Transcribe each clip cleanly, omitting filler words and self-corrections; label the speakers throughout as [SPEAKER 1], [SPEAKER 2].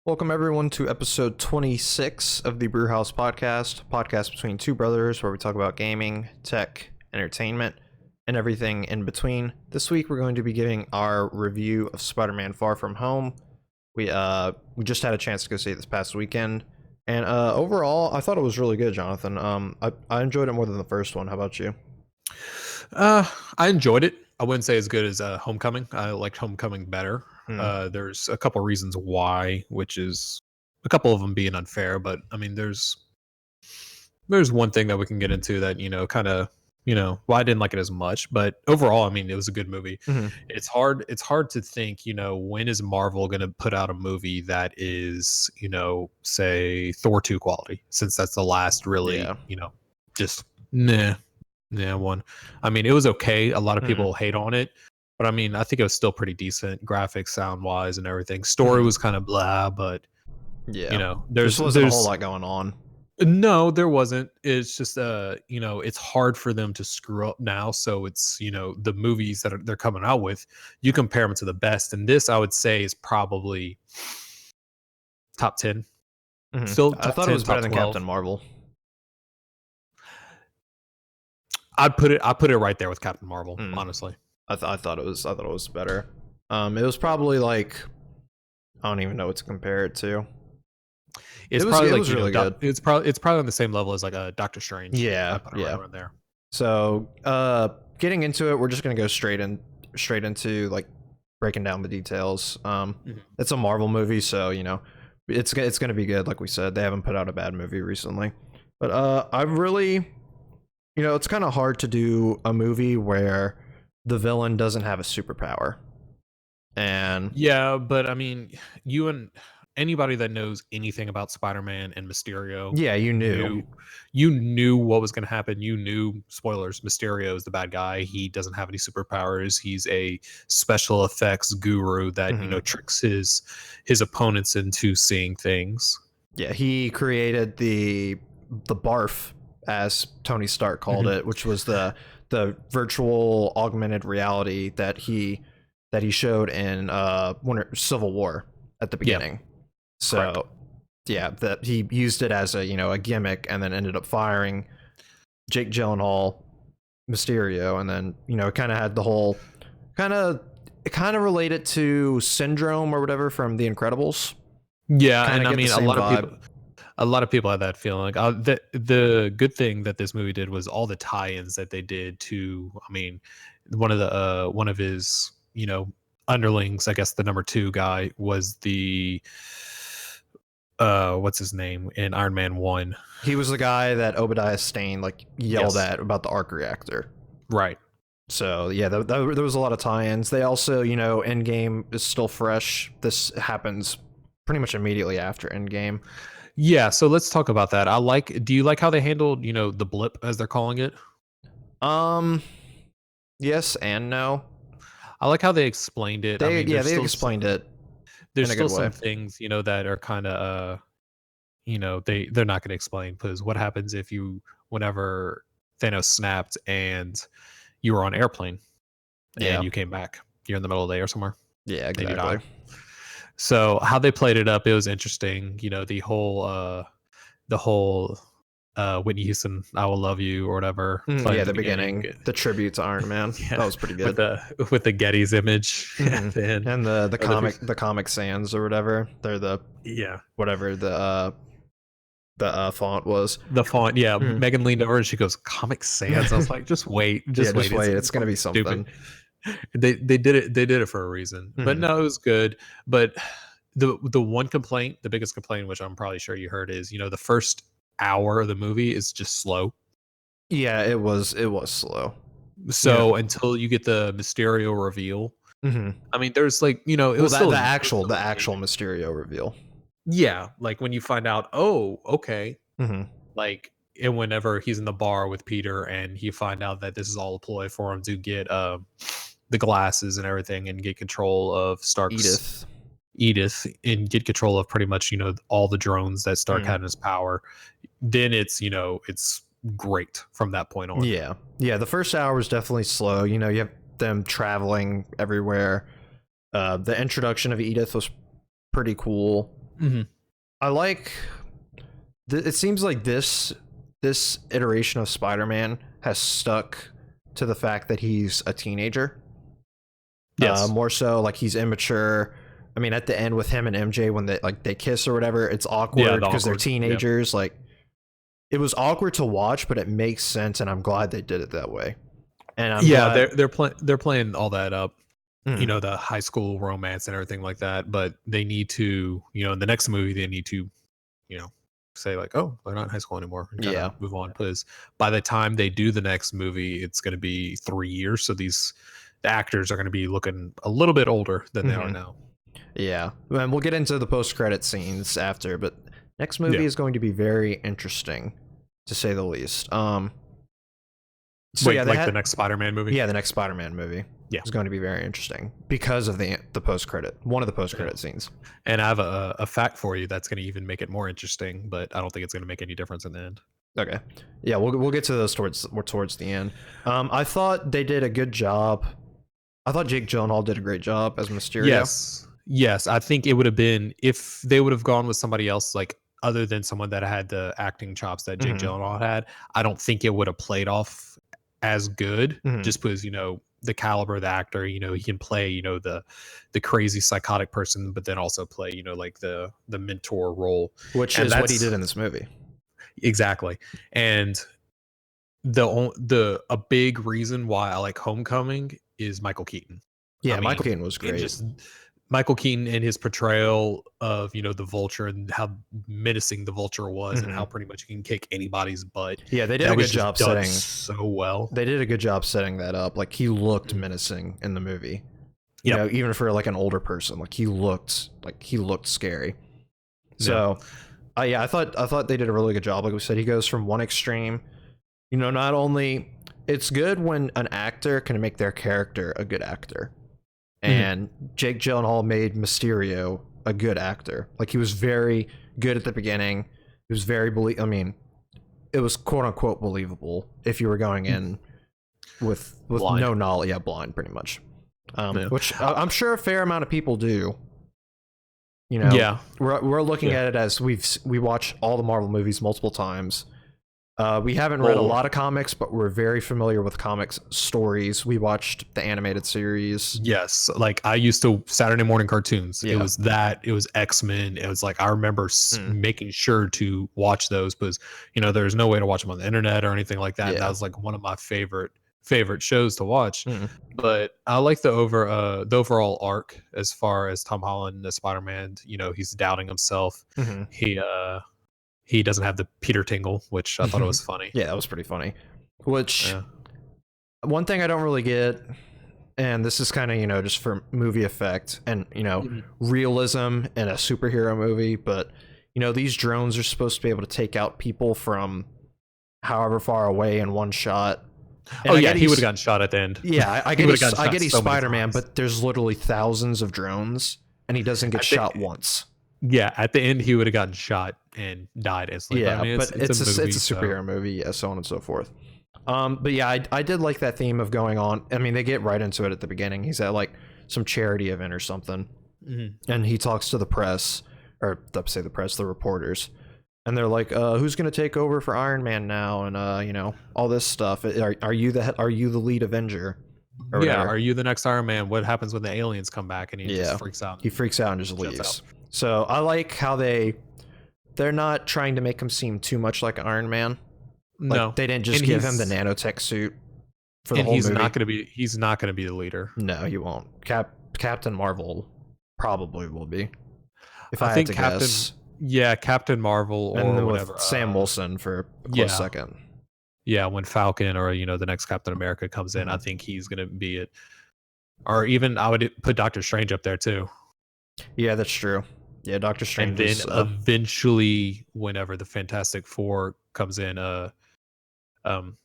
[SPEAKER 1] Welcome everyone to episode 26 of the Brewhouse podcast between two brothers where we talk about gaming, tech, entertainment, and everything in between. This week we're going to be giving our review of Spider-Man Far From Home. We just had a chance to go see it this past weekend, and overall I thought it was really good, Jonathan. I enjoyed it more than the first one. How about you?
[SPEAKER 2] I enjoyed it. I wouldn't say as good as Homecoming. I liked Homecoming better. There's a couple reasons why, which is a couple of them being unfair, but I mean, there's one thing that we can get into that kind of well, I didn't like it as much, but overall, I mean, it was a good movie.
[SPEAKER 1] Mm-hmm.
[SPEAKER 2] It's hard to think, when is Marvel going to put out a movie that is, say Thor 2 quality, since that's the last really, just nah. Yeah, one. I mean, it was okay. A lot of people hate on it, but I mean, I think it was still pretty decent, graphics, sound wise, and everything. Story was kind of blah, but
[SPEAKER 1] there's wasn't a whole lot going on.
[SPEAKER 2] No, there wasn't. It's just it's hard for them to screw up now. So it's the movies that they're coming out with, you compare them to the best, and this I would say is probably top 10.
[SPEAKER 1] Still, I thought it was better than Captain Marvel.
[SPEAKER 2] I'd put it right there with Captain Marvel, honestly.
[SPEAKER 1] I thought it was better. It was probably like, I don't even know what to compare it to.
[SPEAKER 2] It was really good. It's probably on the same level as like a Doctor Strange.
[SPEAKER 1] Yeah.
[SPEAKER 2] Right there. So,
[SPEAKER 1] getting into it, we're just gonna go straight into like breaking down the details. It's a Marvel movie, so it's gonna be good. Like we said, they haven't put out a bad movie recently, but I really. It's kind of hard to do a movie where the villain doesn't have a superpower. And
[SPEAKER 2] yeah, but I mean, you and anybody that knows anything about Spider-Man and Mysterio, you knew what was going to happen. You knew, spoilers, Mysterio is the bad guy. He doesn't have any superpowers. He's a special effects guru that tricks his opponents into seeing things.
[SPEAKER 1] Yeah, he created the barf, as Tony Stark called it, which was the virtual augmented reality that he showed in Civil War at the beginning. So correct. Yeah, that he used it as a gimmick, and then ended up firing Jake Gyllenhaal, Mysterio, and then it kind of had the whole kind of related to Syndrome or whatever from The Incredibles.
[SPEAKER 2] Yeah, kinda, and I mean a lot of people had that feeling. The good thing that this movie did was all the tie-ins that they did to. I mean, one of his underlings, I guess the number 2 guy was the what's his name in Iron Man 1.
[SPEAKER 1] He was the guy that Obadiah Stane yelled at about the arc reactor.
[SPEAKER 2] Right.
[SPEAKER 1] So yeah, there was a lot of tie-ins. They also Endgame is still fresh. This happens pretty much immediately after Endgame.
[SPEAKER 2] Yeah, so let's talk about that. Do you like how they handled, the blip, as they're calling it?
[SPEAKER 1] Yes and no.
[SPEAKER 2] I like how they explained it.
[SPEAKER 1] They explained it.
[SPEAKER 2] There's still some things, that are kind of, they're not going to explain, because what happens if whenever Thanos snapped and you were on an airplane and you came back, you're in the middle of the day or somewhere.
[SPEAKER 1] Yeah, exactly.
[SPEAKER 2] So how they played it up, it was interesting. The whole Whitney Houston, "I Will Love You" or whatever.
[SPEAKER 1] Yeah, the beginning, the tribute to Iron Man. Yeah, that was pretty good.
[SPEAKER 2] With the Getty's image
[SPEAKER 1] and the Comic Sans or whatever. They're whatever the font was.
[SPEAKER 2] The font, yeah. Megan leaned over and she goes, "Comic Sans." I was like, just wait. Just wait.
[SPEAKER 1] It's gonna be something. Stupid.
[SPEAKER 2] They did it for a reason. But no, it was good. But the one complaint, the biggest complaint, which I'm probably sure you heard, is the first hour of the movie is just slow.
[SPEAKER 1] Yeah, it was slow.
[SPEAKER 2] So until you get the Mysterio reveal, I mean, there's it was
[SPEAKER 1] the actual Mysterio reveal.
[SPEAKER 2] Yeah, like when you find out, oh, okay, like, and whenever he's in the bar with Peter and you find out that this is all a ploy for him to get the glasses and everything and get control of Stark's Edith and get control of pretty much all the drones that Stark had in his power, then it's great from that point on.
[SPEAKER 1] Yeah, the first hour was definitely slow. You have them traveling everywhere. The introduction of Edith was pretty cool.
[SPEAKER 2] Mhm.
[SPEAKER 1] I like. It seems like this iteration of Spider-Man has stuck to the fact that he's a teenager.
[SPEAKER 2] Yes.
[SPEAKER 1] More so, like he's immature. I mean, at the end with him and MJ when they kiss or whatever, it's
[SPEAKER 2] Yeah,
[SPEAKER 1] awkward
[SPEAKER 2] the
[SPEAKER 1] because they're
[SPEAKER 2] awkward. Yeah.
[SPEAKER 1] teenagers. Like it was awkward to watch, but it makes sense, and I'm glad they did it that way. And I'm
[SPEAKER 2] Yeah,
[SPEAKER 1] glad.
[SPEAKER 2] they're playing all that up,
[SPEAKER 1] Mm,
[SPEAKER 2] the high school romance and everything like that. But they need to, in the next movie, they need to, you know, say like, oh, they're not in high school anymore, and kind
[SPEAKER 1] yeah.
[SPEAKER 2] of move on. Because by the time they do the next movie, it's going to be 3 years. So the actors are going to be looking a little bit older than they are
[SPEAKER 1] Hmm.
[SPEAKER 2] now.
[SPEAKER 1] Yeah, and we'll get into the post-credit scenes after, but next movie
[SPEAKER 2] Yeah.
[SPEAKER 1] is going to be very interesting, to say the least. So
[SPEAKER 2] Wait,
[SPEAKER 1] yeah, they
[SPEAKER 2] like the
[SPEAKER 1] had
[SPEAKER 2] next Spider-Man movie?
[SPEAKER 1] yeah the next Spider-Man movie
[SPEAKER 2] Yeah.
[SPEAKER 1] is going to be very interesting because of the post-credit one of the
[SPEAKER 2] Yeah.
[SPEAKER 1] post-credit scenes.
[SPEAKER 2] And I have a fact for you that's going to even make it more interesting, but I don't think it's going to make any difference in the end.
[SPEAKER 1] Okay, yeah, we'll get to those towards the end. I thought they did a good job. I thought Jake Gyllenhaal did a great job as Mysterio.
[SPEAKER 2] Yes. I think it would have been if they would have gone with somebody else, like other than someone that had the acting chops that Jake
[SPEAKER 1] Hmm.
[SPEAKER 2] Gyllenhaal had. I don't think it would have played off as good,
[SPEAKER 1] Hmm.
[SPEAKER 2] just because the caliber of the actor. He can play the crazy psychotic person, but then also play like the mentor role,
[SPEAKER 1] Which
[SPEAKER 2] and
[SPEAKER 1] is what he
[SPEAKER 2] that's
[SPEAKER 1] did in this movie.
[SPEAKER 2] exactly. And a big reason why I like Homecoming is Michael Keaton. I
[SPEAKER 1] Yeah, Michael
[SPEAKER 2] mean,
[SPEAKER 1] Keaton was
[SPEAKER 2] it
[SPEAKER 1] great.
[SPEAKER 2] just Michael Keaton and his portrayal of the Vulture and how menacing the Vulture was, and
[SPEAKER 1] Hmm.
[SPEAKER 2] how pretty much he can kick anybody's butt.
[SPEAKER 1] Yeah, they did
[SPEAKER 2] That
[SPEAKER 1] a
[SPEAKER 2] was
[SPEAKER 1] good
[SPEAKER 2] just
[SPEAKER 1] job
[SPEAKER 2] done
[SPEAKER 1] setting.
[SPEAKER 2] so well.
[SPEAKER 1] They did a good job setting that up. Like he looked
[SPEAKER 2] Mhm.
[SPEAKER 1] menacing in the movie.
[SPEAKER 2] Yep.
[SPEAKER 1] Even for like an older person, like he looked scary.
[SPEAKER 2] Yeah.
[SPEAKER 1] So, yeah, I thought they did a really good job. Like we said, he goes from one extreme. Not only it's good when an actor can make their character a good actor,
[SPEAKER 2] Mhm.
[SPEAKER 1] and Jake Gyllenhaal made Mysterio a good actor. Like he was very good at the beginning. He was very I mean, it was quote unquote believable if you were going in with
[SPEAKER 2] Blind.
[SPEAKER 1] no knowledge. Yeah, blind, pretty much.
[SPEAKER 2] Yeah.
[SPEAKER 1] Which I'm sure a fair amount of people do.
[SPEAKER 2] Yeah.
[SPEAKER 1] We're looking
[SPEAKER 2] Yeah.
[SPEAKER 1] at it as we watch all the Marvel movies multiple times. We haven't read a
[SPEAKER 2] Well,
[SPEAKER 1] lot of comics, but we're very familiar with comics stories. We watched the animated series.
[SPEAKER 2] yes. Like I used to Saturday morning cartoons. It
[SPEAKER 1] Yeah.
[SPEAKER 2] was that. It was X-Men. It was like I remember
[SPEAKER 1] Mm.
[SPEAKER 2] making sure to watch those because there's no way to watch them on the internet or anything like that. And that
[SPEAKER 1] Yeah.
[SPEAKER 2] was like one of my favorite shows to watch.
[SPEAKER 1] Mm.
[SPEAKER 2] But I like the overall arc as far as Tom Holland as Spider-Man. He's doubting himself.
[SPEAKER 1] Hmm.
[SPEAKER 2] He doesn't have the Peter Tingle, which I thought it was funny.
[SPEAKER 1] Yeah, that was pretty funny. Which
[SPEAKER 2] Yeah.
[SPEAKER 1] one thing I don't really get, and this is kind of just for movie effect and
[SPEAKER 2] Mhm.
[SPEAKER 1] realism in a superhero movie, but these drones are supposed to be able to take out people from however far away in one shot. And
[SPEAKER 2] Oh
[SPEAKER 1] I
[SPEAKER 2] yeah,
[SPEAKER 1] get
[SPEAKER 2] he would have
[SPEAKER 1] he's
[SPEAKER 2] gotten shot at the end.
[SPEAKER 1] yeah, I
[SPEAKER 2] He
[SPEAKER 1] get
[SPEAKER 2] would have
[SPEAKER 1] he's,
[SPEAKER 2] gotten
[SPEAKER 1] I
[SPEAKER 2] shot
[SPEAKER 1] get he's
[SPEAKER 2] so many
[SPEAKER 1] Spider-Man,
[SPEAKER 2] times.
[SPEAKER 1] but there's literally thousands of drones, and he doesn't get
[SPEAKER 2] At the
[SPEAKER 1] shot once.
[SPEAKER 2] Yeah, at the end he would have gotten shot and died instantly. But I
[SPEAKER 1] Yeah,
[SPEAKER 2] mean,
[SPEAKER 1] but
[SPEAKER 2] it's a movie,
[SPEAKER 1] it's a
[SPEAKER 2] so
[SPEAKER 1] superhero movie, yeah, so on and so forth. But yeah, I did like that theme of going on. I mean, they get right into it at the beginning. He's at like some charity event or something,
[SPEAKER 2] Mhm.
[SPEAKER 1] and he talks to the press, or say the press, the reporters, and they're like, "Who's gonna take over for Iron Man now?" And all this stuff. Are you the lead Avenger, or
[SPEAKER 2] Yeah,
[SPEAKER 1] whatever?
[SPEAKER 2] are you the next Iron Man? What happens when the aliens come back? And he just
[SPEAKER 1] Yeah,
[SPEAKER 2] freaks out
[SPEAKER 1] he
[SPEAKER 2] and
[SPEAKER 1] freaks out and just
[SPEAKER 2] jets out.
[SPEAKER 1] leaves. So I like how they're not trying to make him seem too much like Iron Man.
[SPEAKER 2] No,
[SPEAKER 1] Like they didn't just
[SPEAKER 2] and
[SPEAKER 1] give him the nanotech suit for the
[SPEAKER 2] and
[SPEAKER 1] whole
[SPEAKER 2] he's
[SPEAKER 1] movie.
[SPEAKER 2] he's not gonna be the leader.
[SPEAKER 1] No, he won't. Captain Marvel probably will be, if
[SPEAKER 2] I
[SPEAKER 1] I had
[SPEAKER 2] think
[SPEAKER 1] to guess.
[SPEAKER 2] Captain Marvel
[SPEAKER 1] And
[SPEAKER 2] or
[SPEAKER 1] then
[SPEAKER 2] whatever.
[SPEAKER 1] with Sam Wilson for a close
[SPEAKER 2] Yeah,
[SPEAKER 1] second.
[SPEAKER 2] yeah. When Falcon or the next Captain America comes in, I
[SPEAKER 1] Mhm.
[SPEAKER 2] think he's gonna be it. Or even I would put Doctor Strange up there too.
[SPEAKER 1] Yeah, that's true. Yeah, Doctor
[SPEAKER 2] And
[SPEAKER 1] Strange
[SPEAKER 2] then
[SPEAKER 1] is.
[SPEAKER 2] eventually, whenever the Fantastic Four comes in, um,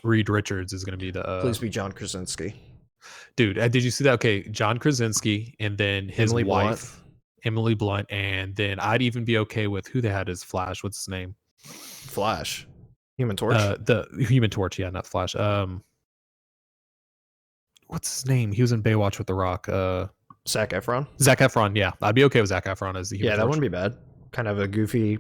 [SPEAKER 2] Reed Richards is going to be the
[SPEAKER 1] Please be John Krasinski.
[SPEAKER 2] dude. Did you see that? Okay, John Krasinski, and then his
[SPEAKER 1] Emily Blunt.
[SPEAKER 2] wife, Emily Blunt, and then I'd even be okay with who they had as Flash. What's his name?
[SPEAKER 1] Flash. Human Torch.
[SPEAKER 2] The Human Torch. Yeah, not Flash. What's his name? He was in Baywatch with The Rock.
[SPEAKER 1] Zac Efron.
[SPEAKER 2] Zac Efron. Yeah, I'd be okay with Zac Efron as the Human
[SPEAKER 1] Yeah, that
[SPEAKER 2] Torch.
[SPEAKER 1] wouldn't be bad. kind of a goofy.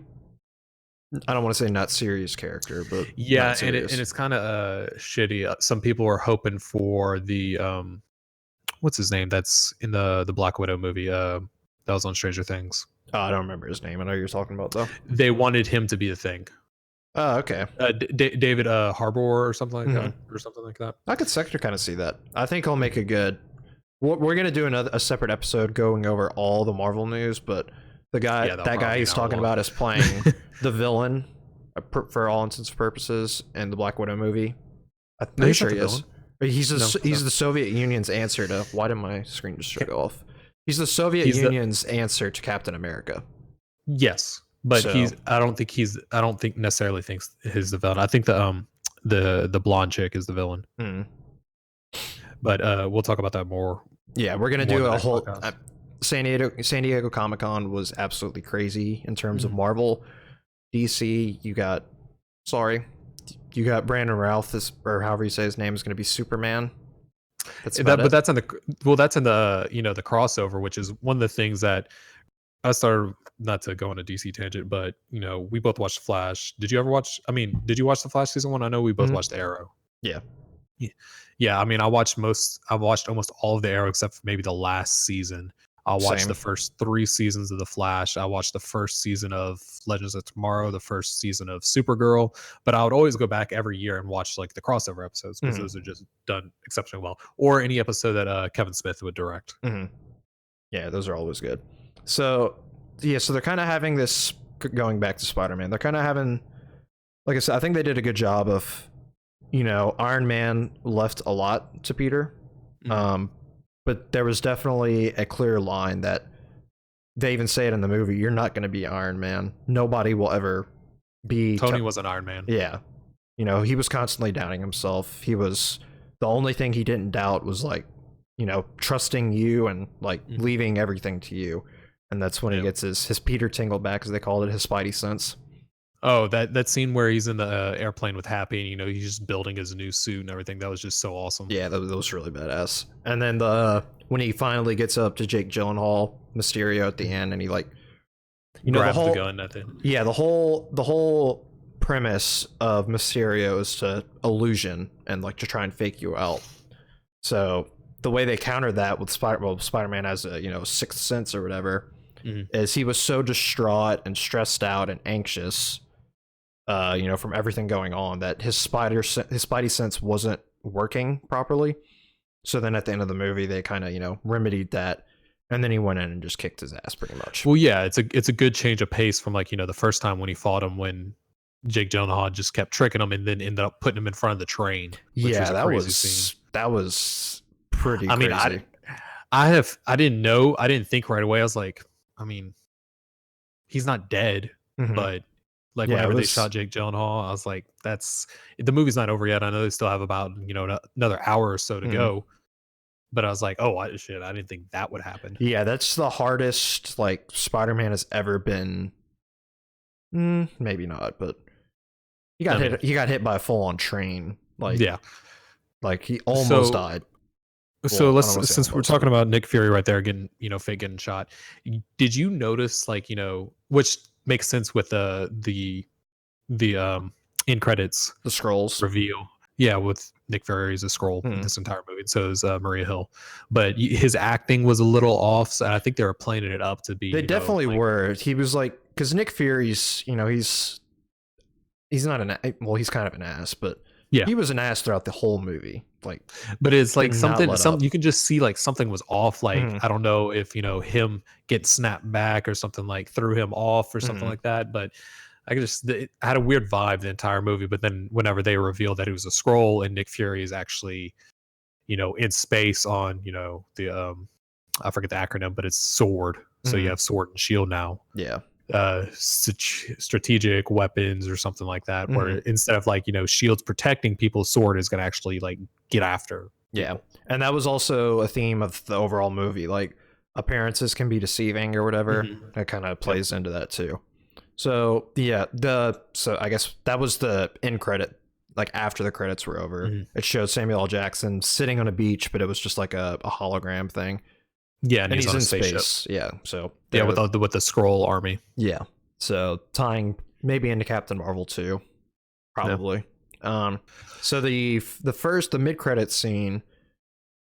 [SPEAKER 1] I don't want to say not serious character, but
[SPEAKER 2] yeah, and it's kind of shitty. Some people were hoping for the what's his name? That's in the Black Widow movie. That was on Stranger Things.
[SPEAKER 1] Oh, I don't remember his name. I know you're talking about though.
[SPEAKER 2] They wanted him to be the Thing.
[SPEAKER 1] Oh, okay.
[SPEAKER 2] David Harbour or something like that, or something like that.
[SPEAKER 1] I could sector kind of see that. I think he'll make a good. We're gonna do a separate episode going over all the Marvel news, but that guy he's talking about is playing the villain for all intents and purposes in the Black Widow movie. I'm pretty sure he is. He's the Soviet Union's answer to. Why did my screen just go off? He's the Soviet Union's answer to Captain America.
[SPEAKER 2] Yes, but I don't think necessarily thinks he's the villain. I think the blonde chick is the villain. But we'll talk about that more. Yeah,
[SPEAKER 1] we're gonna do a whole. San Diego Comic-Con was absolutely crazy in terms of Marvel. DC, you got Brandon Routh, or however you say his name, is going to be Superman.
[SPEAKER 2] That's in the the crossover, which is one of the things that I started, not to go on a DC tangent, but we both watched Flash. Did you watch the Flash season 1? I know we both watched Arrow.
[SPEAKER 1] Yeah.
[SPEAKER 2] I mean, I watched almost all of the Arrow except for maybe the last season. I watched the first 3 seasons of The Flash. I watched the first season of Legends of Tomorrow, the first season of Supergirl, but I would always go back every year and watch like the crossover episodes because those are just done exceptionally well, or any episode that Kevin Smith would direct.
[SPEAKER 1] Yeah, those are always good. So they're kind of having this, going back to Spider-Man, they're kind of having, like I said, I think they did a good job of, Iron Man left a lot to Peter. But there was definitely a clear line that they even say it in the movie. You're not going to be Iron Man. Nobody will ever be.
[SPEAKER 2] Tony was an Iron Man.
[SPEAKER 1] Yeah. He was constantly doubting himself. The only thing he didn't doubt was like, trusting you and like leaving everything to you. And that's when he gets his Peter Tingle back, as they called it, his Spidey sense.
[SPEAKER 2] Oh, that scene where he's in the airplane with Happy, and he's just building his new suit and everything. That was just so awesome.
[SPEAKER 1] Yeah, that was really badass. And then when he finally gets up to Jake Gyllenhaal, Mysterio at the end, and he like,
[SPEAKER 2] grabs the gun at the end.
[SPEAKER 1] Yeah, the whole premise of Mysterio is to illusion and like to try and fake you out. So the way they countered that with Spider-Man has a sixth sense or whatever, is he was so distraught and stressed out and anxious. From everything going on, that his Spidey sense wasn't working properly. So then at the end of the movie, they kind of, remedied that. And then he went in and just kicked his ass pretty much.
[SPEAKER 2] Well, yeah, it's a good change of pace from like, the first time when he fought him, when Jake Gyllenhaal just kept tricking him and then ended up putting him in front of the train.
[SPEAKER 1] Yeah, that was pretty crazy.
[SPEAKER 2] I mean, I didn't think right away. I was like, I mean, he's not dead, but like whenever they shot Jake Gyllenhaal, I was like, the movie's not over yet. I know they still have about, another hour or so to go. But I was like, oh, I didn't think that would happen.
[SPEAKER 1] Yeah, that's the hardest like Spider-Man has ever been. Maybe not, but he got hit by a full-on train. Like, yeah, like he almost died.
[SPEAKER 2] So since we're talking about Nick Fury right there getting, fake getting shot, did you notice like, which makes sense with the in credits,
[SPEAKER 1] the scrolls
[SPEAKER 2] reveal. Yeah, with Nick Fury as a scroll in this entire movie. So is Maria Hill, but his acting was a little off. So I think they were playing it up to be.
[SPEAKER 1] They definitely were. He was like, because Nick Fury's, he's not he's kind of an ass, but yeah, he was an ass throughout the whole movie. Like,
[SPEAKER 2] but it's like something you can just see like something was off. Like I don't know if him get snapped back or something like threw him off or something like that, but. I had a weird vibe the entire movie, but then whenever they revealed that it was a scroll and Nick Fury is actually, in space on, the I forget the acronym, but it's SWORD. So you have sword and shield now.
[SPEAKER 1] Yeah.
[SPEAKER 2] Strategic weapons or something like that, where instead of like, shields protecting people, sword is going to actually like get after.
[SPEAKER 1] Yeah. And that was also a theme of the overall movie. Like appearances can be deceiving or whatever. That kind of plays into that too. So yeah, so I guess that was the end credit, like after the credits were over. It showed Samuel L. Jackson sitting on a beach, but it was just like a hologram thing.
[SPEAKER 2] Yeah, and
[SPEAKER 1] he's
[SPEAKER 2] on
[SPEAKER 1] in
[SPEAKER 2] space.
[SPEAKER 1] Yeah, so
[SPEAKER 2] yeah, with the scroll army.
[SPEAKER 1] Yeah, So tying maybe into Captain Marvel too, probably. Yeah. So the mid credit scene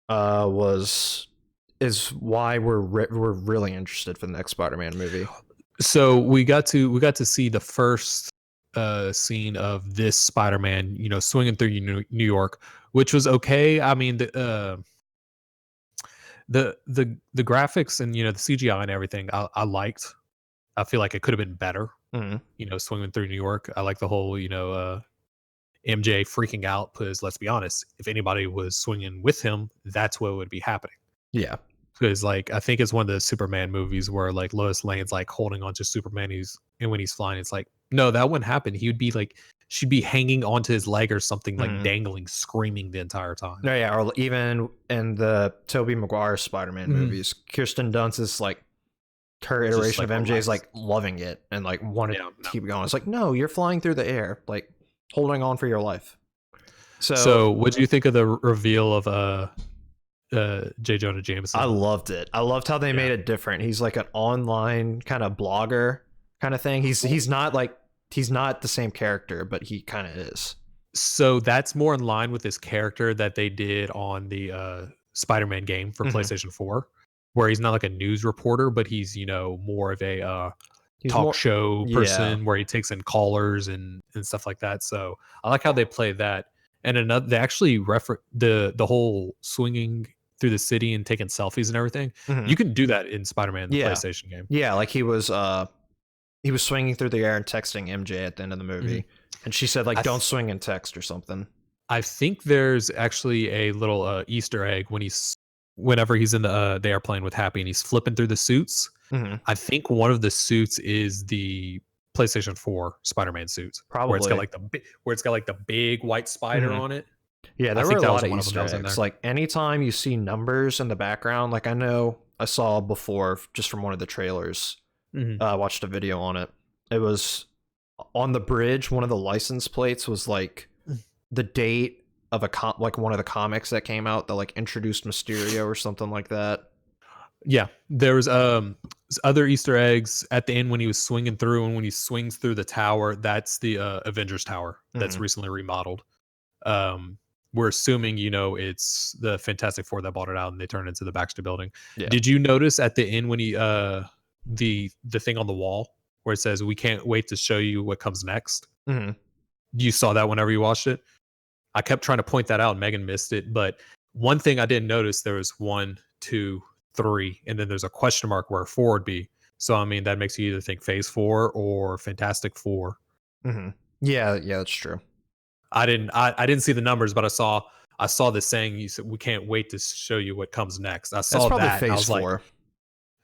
[SPEAKER 1] is why we're really interested for the next Spider-Man movie.
[SPEAKER 2] So we got to see the first scene of this Spider-Man, swinging through New York, which was okay. I mean, the graphics and the CGI and everything, I liked. I feel like it could have been better.
[SPEAKER 1] Mm-hmm.
[SPEAKER 2] Swinging through New York. I like the whole MJ freaking out because let's be honest, if anybody was swinging with him, that's what would be happening.
[SPEAKER 1] Yeah.
[SPEAKER 2] Because I think it's one of the Superman movies where Lois Lane's holding on to Superman, and when he's flying, it's like, no, that wouldn't happen. He would be she'd be hanging onto his leg or something, dangling, screaming the entire time.
[SPEAKER 1] No, yeah, or even in the Tobey Maguire Spider-Man movies, Kirsten Dunst's her iteration of MJ is loving it and wanted to keep going. It's like, no, you're flying through the air, holding on for your life.
[SPEAKER 2] So what do you think of the reveal of J. Jonah Jameson?
[SPEAKER 1] I loved it. I loved how they made it different. He's like an online kind of blogger kind of thing. He's not the same character, but he kind of is.
[SPEAKER 2] So that's more in line with this character that they did on the Spider-Man game for PlayStation 4, where he's not like a news reporter, but he's more of a talk show person where he takes in callers and stuff like that. So I like how they play that. And they actually the whole swinging through the city and taking selfies and everything. You can do that in Spider-Man, the PlayStation game.
[SPEAKER 1] Yeah, he was swinging through the air and texting MJ at the end of the movie. And she said don't swing and text or something.
[SPEAKER 2] I think there's actually a little Easter egg whenever he's in the airplane with Happy and he's flipping through the suits. I think one of the suits is the PlayStation 4 Spider-Man suit.
[SPEAKER 1] Probably.
[SPEAKER 2] Where it's got the big white spider on it.
[SPEAKER 1] Yeah, there were a lot of Easter eggs. Anytime you see numbers in the background, I know I saw before just from one of the trailers. I watched a video on it. It was on the bridge. One of the license plates was the date of one of the comics that came out that introduced Mysterio or something like that.
[SPEAKER 2] Yeah, there was other Easter eggs at the end when he was swinging through, and when he swings through the tower, that's the Avengers Tower that's recently remodeled. We're assuming it's the Fantastic Four that bought it out and they turned it into the Baxter Building. Yeah. Did you notice at the end when he the thing on the wall where it says "We can't wait to show you what comes next"? You saw that whenever you watched it. I kept trying to point that out. Megan missed it, but one thing I didn't notice, there was 1, 2, 3, and then there's a question mark where 4 would be. So I mean that makes you either think Phase 4 or Fantastic Four.
[SPEAKER 1] Yeah, that's true.
[SPEAKER 2] I didn't see the numbers, but I saw this saying you said we can't wait to show you what comes next. I saw that.
[SPEAKER 1] Phase
[SPEAKER 2] I was
[SPEAKER 1] 4.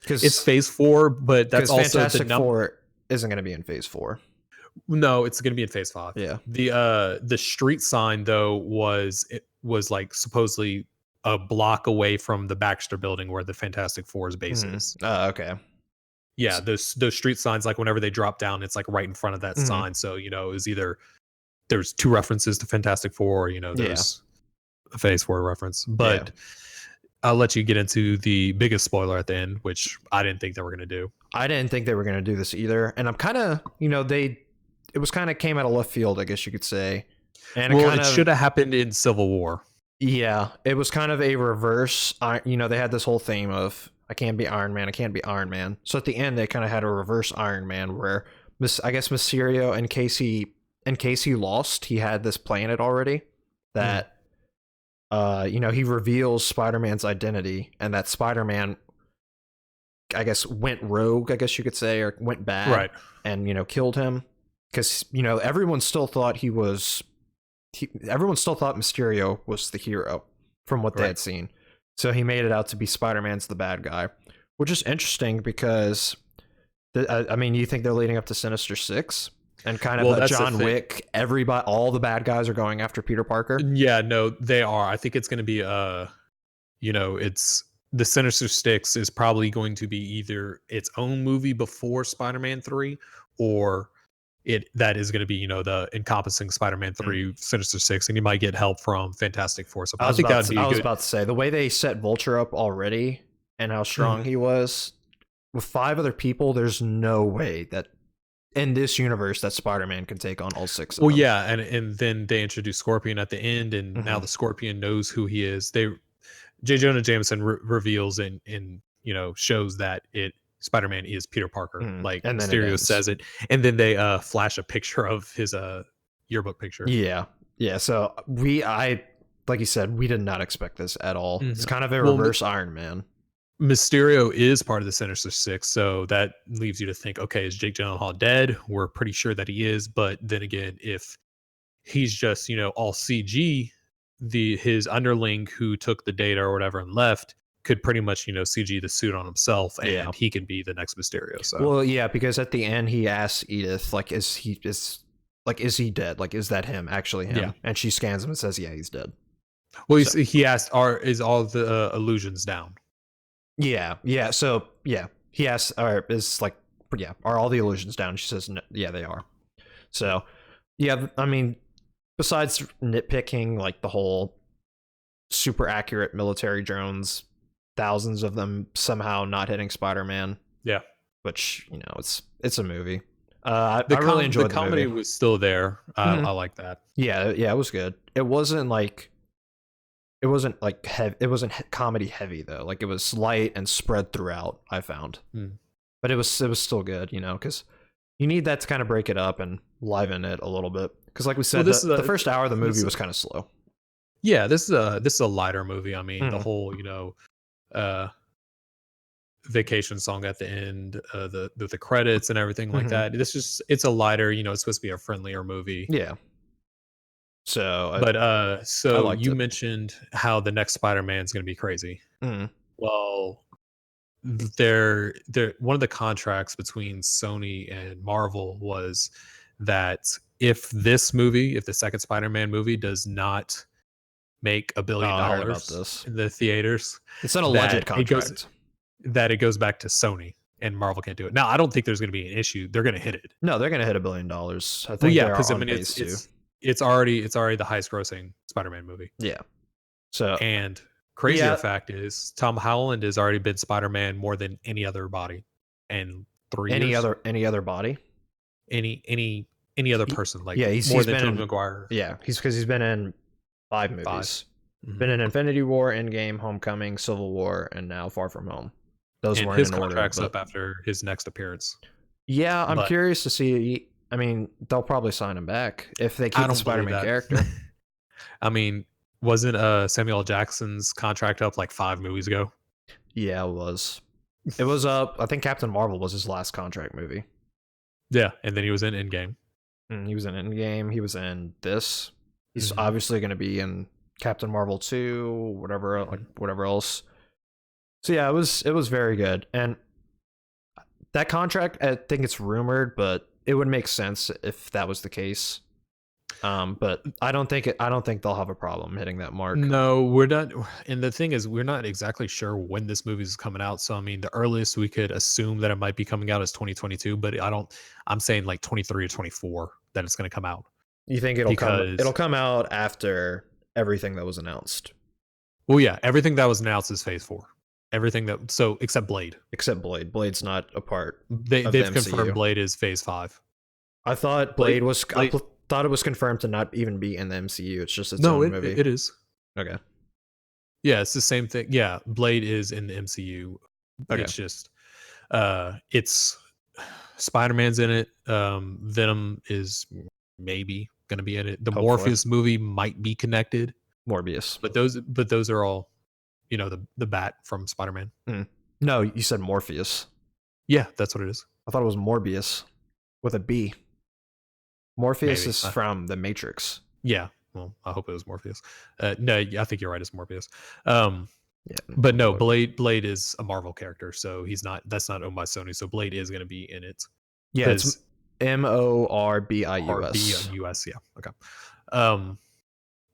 [SPEAKER 2] Because it's Phase 4, but that's also
[SPEAKER 1] Fantastic Four isn't going to be in Phase 4.
[SPEAKER 2] No, it's going to be in Phase 5.
[SPEAKER 1] Yeah.
[SPEAKER 2] The street sign though was supposedly a block away from the Baxter Building where the Fantastic Four's base is.
[SPEAKER 1] Okay.
[SPEAKER 2] Yeah, those street signs, whenever they drop down, it's right in front of that sign. So it was either there's 2 references to Fantastic Four, or there's a Phase 4 reference. But I'll let you get into the biggest spoiler at the end, which I didn't think they were going to do.
[SPEAKER 1] I didn't think they were going to do this either, and I'm kind of it was kind of came out of left field, I guess you could say. And
[SPEAKER 2] it should have happened in Civil War.
[SPEAKER 1] Yeah, it was kind of a reverse. They had this whole theme of I can't be Iron Man, I can't be Iron Man. So at the end, they kind of had a reverse Iron Man where I guess Mysterio, in case he lost, he had this planet already that he reveals Spider-Man's identity, and that Spider-Man, I guess, went rogue, I guess you could say, or went bad,
[SPEAKER 2] right?
[SPEAKER 1] And killed him because everyone still thought everyone still thought Mysterio was the hero from what they had seen. So he made it out to be Spider-Man's the bad guy, which is interesting because you think they're leading up to Sinister Six and kind of John Wick, everybody, all the bad guys are going after Peter Parker?
[SPEAKER 2] Yeah, no, they are. I think it's going to be it's the Sinister Six is probably going to be either its own movie before Spider-Man 3 or that is going to be the encompassing Spider-Man 3 Sinister Six, and you might get help from Fantastic Four. So I think that would be
[SPEAKER 1] I was about to say the way they set Vulture up already and how strong he was with 5 other people, there's no way that in this universe that Spider-Man can take on all 6 of
[SPEAKER 2] Well,
[SPEAKER 1] them.
[SPEAKER 2] yeah, and then they introduce Scorpion at the end, and now the Scorpion knows who he is. J. Jonah Jameson reveals and shows that Spider-Man is Peter Parker. Like
[SPEAKER 1] And then it
[SPEAKER 2] Mysterio
[SPEAKER 1] ends.
[SPEAKER 2] says it, and then they flash a picture of his yearbook picture.
[SPEAKER 1] Yeah. So I like you said, we did not expect this at all. It's kind of a
[SPEAKER 2] Well,
[SPEAKER 1] reverse Iron Man.
[SPEAKER 2] Mysterio is part of the Sinister Six, so that leaves you to think, okay, is Jake Gyllenhaal dead? We're pretty sure that he is, but then again, if he's just all CG, his underling who took the data or whatever and left could pretty much CG the suit on himself, and he can be the next Mysterio. So
[SPEAKER 1] well, yeah, because at the end he asks Edith, like, is he dead? Like, is that him, actually him?
[SPEAKER 2] Yeah.
[SPEAKER 1] And she scans him and says, yeah, he's dead.
[SPEAKER 2] Well, he asked, is all the illusions down?
[SPEAKER 1] Yeah. So yeah, he asks, are all the illusions down? She says, no, yeah, they are. So yeah, I mean, besides nitpicking like the whole super accurate military drones, thousands of them somehow not hitting Spider-Man.
[SPEAKER 2] Yeah,
[SPEAKER 1] which it's a movie. I really enjoyed
[SPEAKER 2] the comedy.
[SPEAKER 1] Movie.
[SPEAKER 2] Was still there. I like that.
[SPEAKER 1] Yeah, it was good. It wasn't comedy heavy though. Like, it was light and spread throughout, I found. But it was still good, because you need that to kind of break it up and liven it a little bit. Because like we said, the first hour of the movie was kind of slow.
[SPEAKER 2] Yeah, this is a lighter movie. I mean, the whole vacation song at the end, the credits and everything like that. It's a lighter. It's supposed to be a friendlier movie.
[SPEAKER 1] Yeah. So,
[SPEAKER 2] so you mentioned how the next Spider-Man is going to be crazy. Well, one of the contracts between Sony and Marvel was that if the second Spider-Man movie does not make $1 billion in the theaters,
[SPEAKER 1] it's an alleged contract
[SPEAKER 2] that it goes back to Sony and Marvel can't do it. Now, I don't think there's going to be an issue. They're going to hit it.
[SPEAKER 1] No, they're going to hit $1 billion. I think
[SPEAKER 2] because I mean it's already the highest grossing Spider-Man movie.
[SPEAKER 1] Yeah. So,
[SPEAKER 2] and crazier fact is Tom Holland has already been Spider-Man more than any other body, and
[SPEAKER 1] any other body,
[SPEAKER 2] any other person. Like,
[SPEAKER 1] he's
[SPEAKER 2] more
[SPEAKER 1] than
[SPEAKER 2] Tobey Maguire.
[SPEAKER 1] Yeah, because he's been in 5 movies. Been in Infinity War, Endgame, Homecoming, Civil War, and now Far From Home. Those weren't
[SPEAKER 2] his
[SPEAKER 1] in order.
[SPEAKER 2] Contract's up after his next appearance.
[SPEAKER 1] Yeah, I'm curious to see. I mean, they'll probably sign him back if they keep the Spider-Man character.
[SPEAKER 2] I mean, wasn't Samuel Jackson's contract up like 5 movies ago?
[SPEAKER 1] Yeah, it was. It was up. I think Captain Marvel was his last contract movie.
[SPEAKER 2] Yeah, and then he was in Endgame.
[SPEAKER 1] He was in Endgame. He was in this. He's obviously going to be in Captain Marvel 2, whatever else. So yeah, it was very good. And that contract, I think it's rumored, but it would make sense if that was the case. But I don't think they'll have a problem hitting that mark.
[SPEAKER 2] No, we're not. And the thing is, we're not exactly sure when this movie is coming out. So I mean, the earliest we could assume that it might be coming out is 2022, but I'm saying like 23 or 24 that it's going to come out.
[SPEAKER 1] You think it'll come out after everything that was announced?
[SPEAKER 2] Well, yeah, everything that was announced is Phase 4. Everything except Blade. Blade's not a part. They've
[SPEAKER 1] confirmed
[SPEAKER 2] Blade is Phase 5.
[SPEAKER 1] I thought Blade was. I thought it was confirmed to not even be in the MCU. It's just its own movie.
[SPEAKER 2] It is.
[SPEAKER 1] Okay.
[SPEAKER 2] Yeah, it's the same thing. Yeah, Blade is in the MCU. Okay. It's just, it's Spider-Man's in it. Venom is maybe going to be in it. The Hopefully. Morpheus movie might be connected.
[SPEAKER 1] Morbius.
[SPEAKER 2] But those are all, the bat from Spider-Man.
[SPEAKER 1] No, you said Morpheus.
[SPEAKER 2] Yeah, that's what it is.
[SPEAKER 1] I thought it was Morbius with a B. Morpheus is from The Matrix.
[SPEAKER 2] Yeah. Well, I hope it was Morpheus. No, I think you're right. It's Morpheus. But no, Blade is a Marvel character, so that's not owned by Sony. So Blade is going to be in it.
[SPEAKER 1] Yeah, it's Morbius.
[SPEAKER 2] Morbius, yeah. Okay.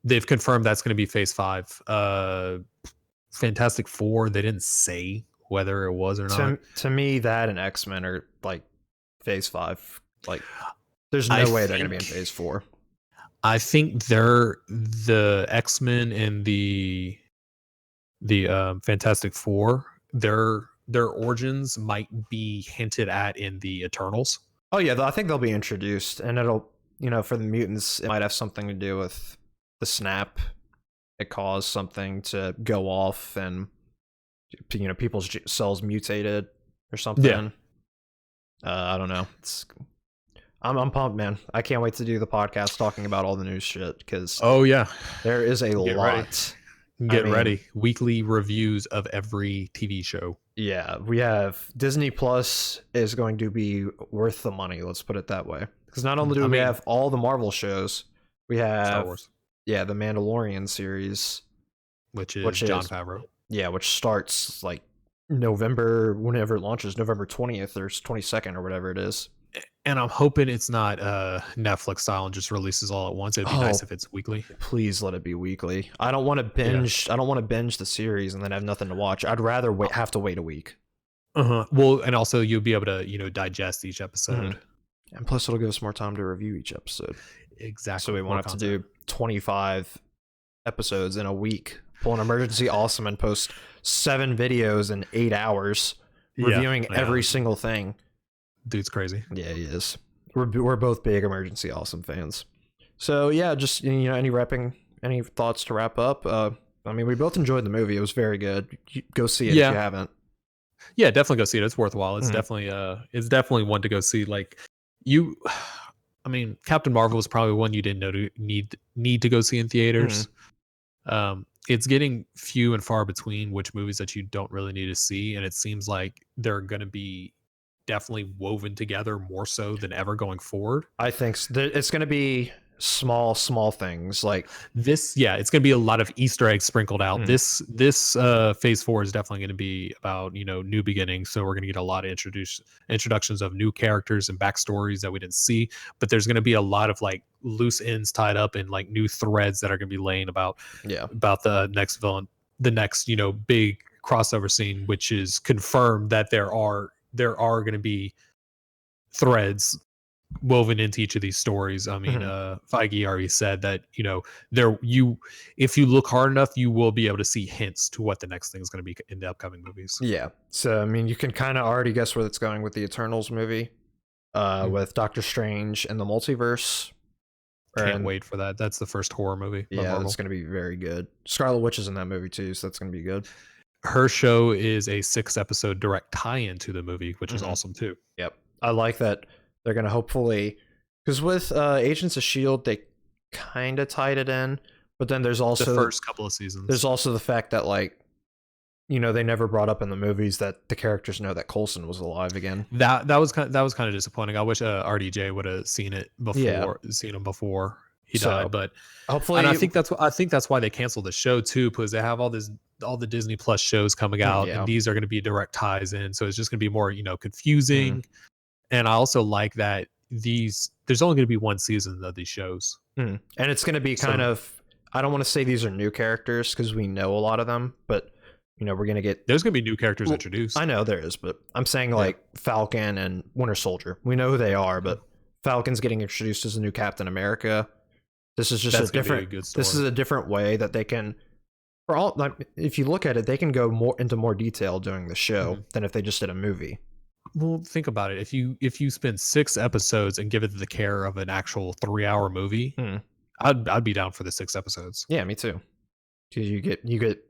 [SPEAKER 2] They've confirmed that's going to be Phase 5. Fantastic Four, they didn't say whether it was or not.
[SPEAKER 1] To me, that and X-Men are like Phase 5. Like, there's no way they're going to be in Phase 4.
[SPEAKER 2] I think the X-Men and the Fantastic Four, their origins might be hinted at in the Eternals.
[SPEAKER 1] Oh yeah, I think they'll be introduced, and it'll, for the mutants, it might have something to do with the snap. It caused something to go off, and people's cells mutated or something.
[SPEAKER 2] Yeah.
[SPEAKER 1] I don't know. I'm pumped, man. I can't wait to do the podcast talking about all the news shit, because
[SPEAKER 2] Oh yeah,
[SPEAKER 1] there is a
[SPEAKER 2] Get ready.
[SPEAKER 1] lot.
[SPEAKER 2] Get ready. Weekly reviews of every TV show.
[SPEAKER 1] Yeah, we have Disney Plus is going to be worth the money. Let's put it that way. Because not only do we have all the Marvel shows, we have
[SPEAKER 2] Star Wars.
[SPEAKER 1] Yeah, the Mandalorian series,
[SPEAKER 2] which is John Favreau.
[SPEAKER 1] Yeah, which starts like November, whenever it launches, November 20th or 22nd or whatever it is.
[SPEAKER 2] And I'm hoping it's not Netflix style and just releases all at once. It'd be nice if it's weekly.
[SPEAKER 1] Please let it be weekly. I don't want to binge. Yeah. I don't want to binge the series and then have nothing to watch. I'd rather have to wait a week.
[SPEAKER 2] Well, and also you'll be able to digest each episode.
[SPEAKER 1] And plus, it'll give us more time to review each episode.
[SPEAKER 2] Exactly.
[SPEAKER 1] So we won't have to do 25 episodes in a week. Pull an emergency awesome and post 7 videos in 8 hours, reviewing every single thing.
[SPEAKER 2] Dude's crazy.
[SPEAKER 1] Yeah, he is. We're both big emergency awesome fans. So yeah, just any thoughts to wrap up? I mean, we both enjoyed the movie. It was very good. Go see it if you haven't.
[SPEAKER 2] Yeah, definitely go see it. It's worthwhile. It's definitely one to go see. Like Captain Marvel was probably one you didn't know need to go see in theaters. It's getting few and far between which movies that you don't really need to see, and it seems like they're going to be definitely woven together more so than ever going forward.
[SPEAKER 1] I think it's going to be small things like
[SPEAKER 2] this. Yeah, it's going to be a lot of Easter eggs sprinkled out. This phase 4 is definitely going to be about new beginnings. So we're going to get a lot of introductions of new characters and backstories that we didn't see. But there's going to be a lot of like loose ends tied up in like new threads that are going to be laying about the next villain, the next big crossover scene, which is confirmed that there are going to be threads woven into each of these stories. I mean, Feige already said that if you look hard enough, you will be able to see hints to what the next thing is going to be in the upcoming movies.
[SPEAKER 1] Yeah, so I mean, you can kind of already guess where it's going with the Eternals movie, with Doctor Strange and the multiverse.
[SPEAKER 2] Can't wait for that. That's the first horror movie.
[SPEAKER 1] Yeah, it's going to be very good. Scarlet Witch is in that movie too, so that's going to be good.
[SPEAKER 2] Her show is a 6-episode direct tie-in to the movie, which is awesome too.
[SPEAKER 1] Yep, I like that. They're going to hopefully, because with Agents of S.H.I.E.L.D., they kind of tied it in, but then there's also
[SPEAKER 2] the first couple of seasons.
[SPEAKER 1] There's also the fact that they never brought up in the movies that the characters know that Coulson was alive again.
[SPEAKER 2] That was kind of disappointing. I wish RDJ would have seen him before he died, but
[SPEAKER 1] hopefully,
[SPEAKER 2] and I think that's why they canceled the show too, because they have all the Disney Plus shows coming out, and these are going to be direct ties in, so it's just going to be more confusing. And I also like that there's only going to be one season of these shows.
[SPEAKER 1] And it's going to be kind of, I don't want to say these are new characters because we know a lot of them, but we're going to get...
[SPEAKER 2] There's going to be new characters introduced.
[SPEAKER 1] I know there is, but I'm saying Falcon and Winter Soldier. We know who they are, but Falcon's getting introduced as a new Captain America. This is just this is a different way that they can... if you look at it, they can go more into more detail during the show than if they just did a movie.
[SPEAKER 2] Well, think about it. If you spend 6 episodes and give it the care of an actual 3-hour movie, I'd be down for the 6 episodes.
[SPEAKER 1] Yeah, me too. Because you get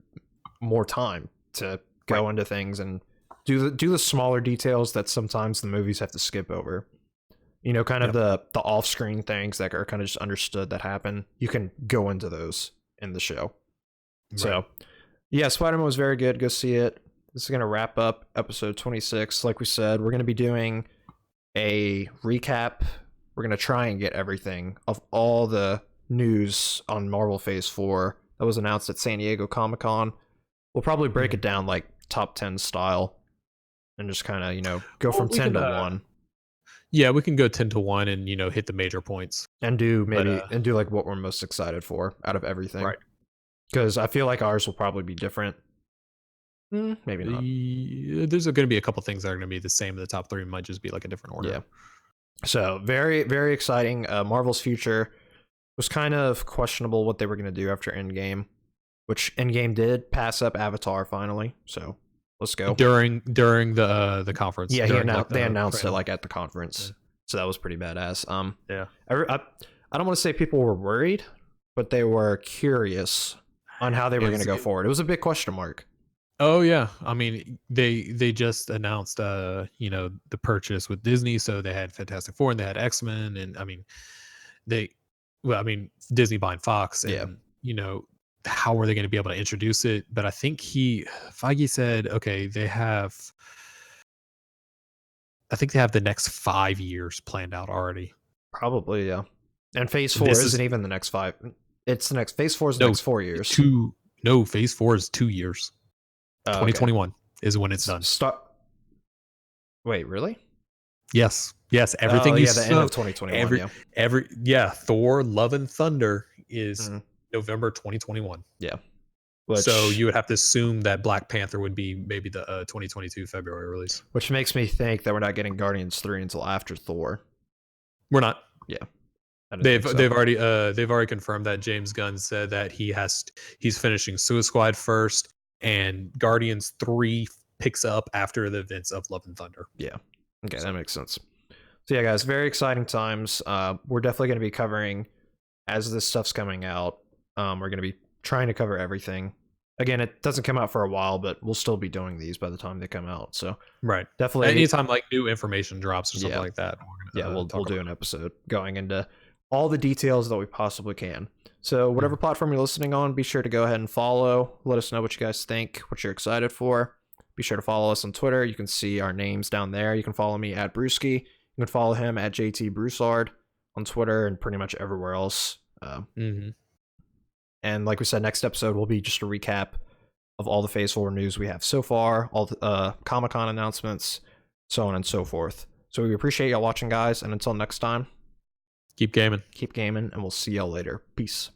[SPEAKER 1] more time to go into things and do the smaller details that sometimes the movies have to skip over. Kind of the off-screen things that are kind of just understood that happen. You can go into those in the show. Right. So, yeah, Spider-Man was very good. Go see it. This is going to wrap up episode 26. Like we said, we're going to be doing a recap. We're going to try and get everything of all the news on Marvel Phase 4 that was announced at San Diego Comic-Con. We'll probably break it down like top 10 style and just kind of, go from 10 to 1.
[SPEAKER 2] Yeah, we can go 10 to 1 and, hit the major points.
[SPEAKER 1] And do like what we're most excited for out of everything.
[SPEAKER 2] Right.
[SPEAKER 1] Because I feel like ours will probably be different. Maybe not.
[SPEAKER 2] There's going to be a couple things that are going to be the same. The top 3 might just be like a different order.
[SPEAKER 1] Yeah. So very, very exciting. Marvel's future was kind of questionable what they were going to do after Endgame, which Endgame did pass up Avatar finally. So let's go.
[SPEAKER 2] During the conference.
[SPEAKER 1] Yeah, they announced it like at the conference. Yeah. So that was pretty badass.
[SPEAKER 2] Yeah.
[SPEAKER 1] I don't want to say people were worried, but they were curious on how they were going to go forward. It was a big question mark.
[SPEAKER 2] Oh yeah, I mean they just announced the purchase with Disney, so they had Fantastic Four and they had X-Men, and I mean Disney buying Fox, and how are they going to be able to introduce it? But I think Feige said, okay, I think they have the next 5 years planned out already.
[SPEAKER 1] Probably, yeah. And Phase 4 isn't even the next 5. It's the next Phase 4 is the next 4 years.
[SPEAKER 2] Phase 4 is 2 years. 2021 is when it's done.
[SPEAKER 1] Wait, really?
[SPEAKER 2] Yes. Everything
[SPEAKER 1] the end of 2021.
[SPEAKER 2] Thor: Love and Thunder is November 2021.
[SPEAKER 1] Yeah.
[SPEAKER 2] So you would have to assume that Black Panther would be maybe the 2022 February release.
[SPEAKER 1] Which makes me think that we're not getting Guardians 3 until after Thor.
[SPEAKER 2] We're not.
[SPEAKER 1] Yeah.
[SPEAKER 2] They've already confirmed that. James Gunn said that he's finishing Suicide Squad first, and Guardians 3 picks up after the events of Love and Thunder.
[SPEAKER 1] Yeah. Okay, that makes sense. So yeah, guys, very exciting times. We're definitely going to be covering as this stuff's coming out. We're going to be trying to cover everything. Again, it doesn't come out for a while, but we'll still be doing these by the time they come out. So
[SPEAKER 2] right,
[SPEAKER 1] definitely
[SPEAKER 2] anytime like new information drops or something like that.
[SPEAKER 1] We'll do an episode going into all the details that we possibly can. So whatever platform you're listening on, be sure to go ahead and follow. Let us know what you guys think, what you're excited for. Be sure to follow us on Twitter. You can see our names down there. You can follow me at Brewski. You can follow him at JT Broussard on Twitter and pretty much everywhere else. And like we said, next episode will be just a recap of all the Phase 4 news we have so far, all the Comic-Con announcements, so on and so forth. So we appreciate y'all watching, guys, and until next time,
[SPEAKER 2] keep gaming,
[SPEAKER 1] and we'll see y'all later. Peace.